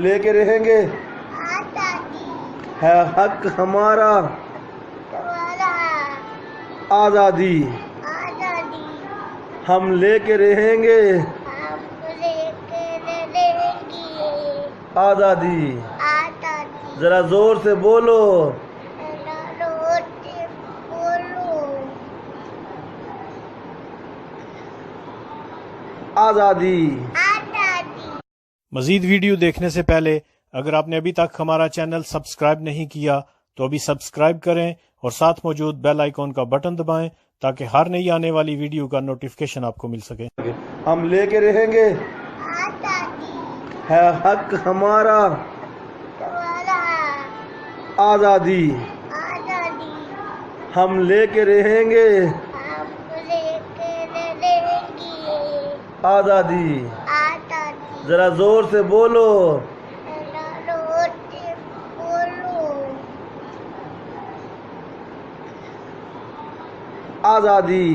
لے کے رہیں گے، ہے حق ہمارا آزادی، ہم لے کے رہیں گے آزادی، ذرا زور سے بولو آزادی۔ مزید ویڈیو دیکھنے سے پہلے اگر آپ نے ابھی تک ہمارا چینل سبسکرائب نہیں کیا تو ابھی سبسکرائب کریں اور ساتھ موجود بیل آئیکن کا بٹن دبائیں تاکہ ہر نئی آنے والی ویڈیو کا نوٹیفیکیشن آپ کو مل سکے۔ ہم لے کے رہیں گے، ہے حق ہمارا آزادی، ہم لے کے رہیں گے آزادی، ذرا زور سے بولو آزادی۔